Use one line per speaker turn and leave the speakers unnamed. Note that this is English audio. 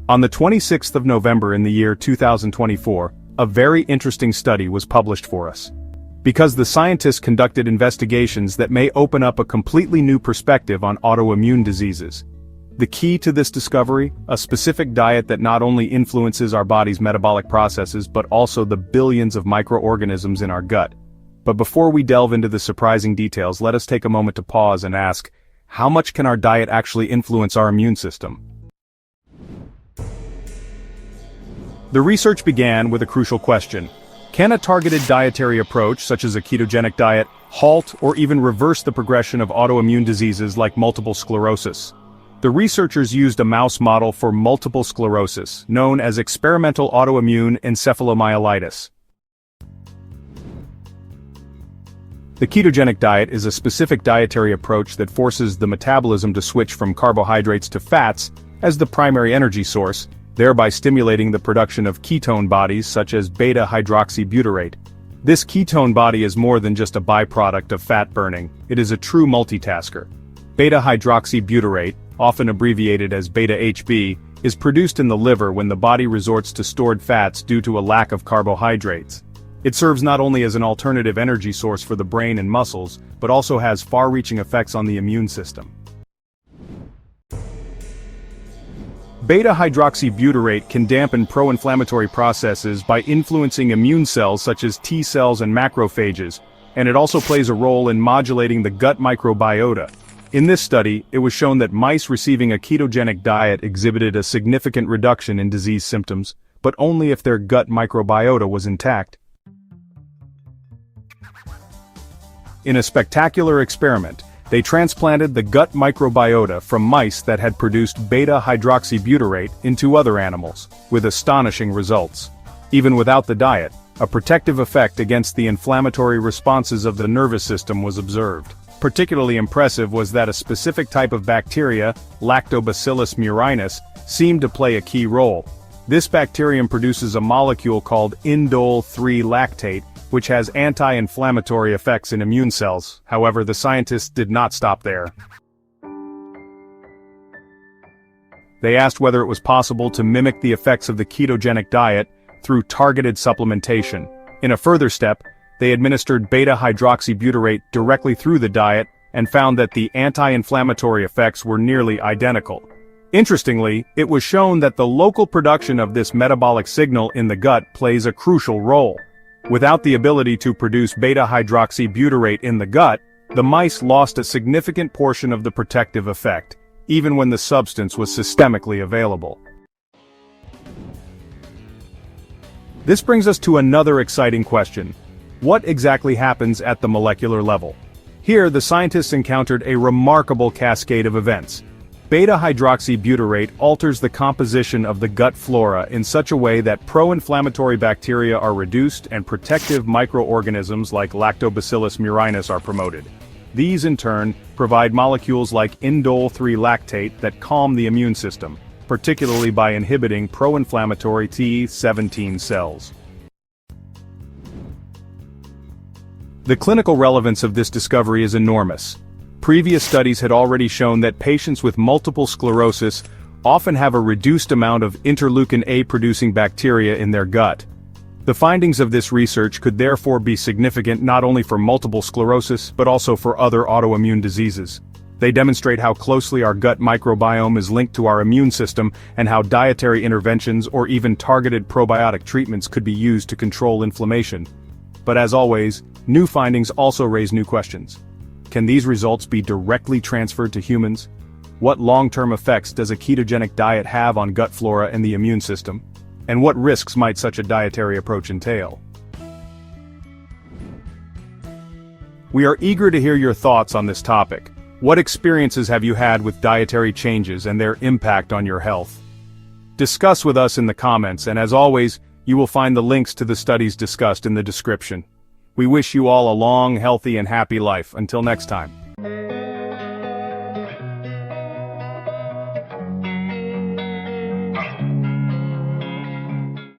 On the 26th of November in the year 2024, a very interesting study was published for us. Because the scientists conducted investigations that may open up a completely new perspective on autoimmune diseases. The key to this discovery, a specific diet that not only influences our body's metabolic processes but also the billions of microorganisms in our gut. But before we delve into the surprising details, let us take a moment to pause and ask, how much can our diet actually influence our immune system? The research began with a crucial question. Can a targeted dietary approach, such as a ketogenic diet, halt or even reverse the progression of autoimmune diseases like multiple sclerosis? The researchers used a mouse model for multiple sclerosis, known as experimental autoimmune encephalomyelitis. The ketogenic diet is a specific dietary approach that forces the metabolism to switch from carbohydrates to fats as the primary energy source, thereby stimulating the production of ketone bodies such as beta-hydroxybutyrate. This ketone body is more than just a byproduct of fat burning, it is a true multitasker. Beta-hydroxybutyrate, often abbreviated as beta-HB, is produced in the liver when the body resorts to stored fats due to a lack of carbohydrates. It serves not only as an alternative energy source for the brain and muscles, but also has far-reaching effects on the immune system. Beta-hydroxybutyrate can dampen pro-inflammatory processes by influencing immune cells such as T cells and macrophages, and it also plays a role in modulating the gut microbiota. In this study, it was shown that mice receiving a ketogenic diet exhibited a significant reduction in disease symptoms, but only if their gut microbiota was intact. In a spectacular experiment, they transplanted the gut microbiota from mice that had produced beta-hydroxybutyrate into other animals, with astonishing results. Even without the diet, a protective effect against the inflammatory responses of the nervous system was observed. Particularly impressive was that a specific type of bacteria, Lactobacillus murinus, seemed to play a key role. This bacterium produces a molecule called indole-3 lactate, which has anti-inflammatory effects in immune cells. However, the scientists did not stop there. They asked whether it was possible to mimic the effects of the ketogenic diet through targeted supplementation. In a further step, they administered beta-hydroxybutyrate directly through the diet and found that the anti-inflammatory effects were nearly identical. Interestingly, it was shown that the local production of this metabolic signal in the gut plays a crucial role. Without the ability to produce beta-hydroxybutyrate in the gut, the mice lost a significant portion of the protective effect, even when the substance was systemically available. This brings us to another exciting question. What exactly happens at the molecular level? Here, the scientists encountered a remarkable cascade of events. Beta-hydroxybutyrate alters the composition of the gut flora in such a way that pro-inflammatory bacteria are reduced and protective microorganisms like Lactobacillus murinus are promoted. These in turn provide molecules like indole-3 lactate that calm the immune system, particularly by inhibiting pro-inflammatory T17 cells. The clinical relevance of this discovery is enormous. Previous studies had already shown that patients with multiple sclerosis often have a reduced amount of interleukin A-producing bacteria in their gut. The findings of this research could therefore be significant not only for multiple sclerosis but also for other autoimmune diseases. They demonstrate how closely our gut microbiome is linked to our immune system and how dietary interventions or even targeted probiotic treatments could be used to control inflammation. But as always, new findings also raise new questions. Can these results be directly transferred to humans? What long-term effects does a ketogenic diet have on gut flora and the immune system? And what risks might such a dietary approach entail? We are eager to hear your thoughts on this topic. What experiences have you had with dietary changes and their impact on your health? Discuss with us in the comments, and as always, you will find the links to the studies discussed in the description. We wish you all a long, healthy, and happy life. Until next time.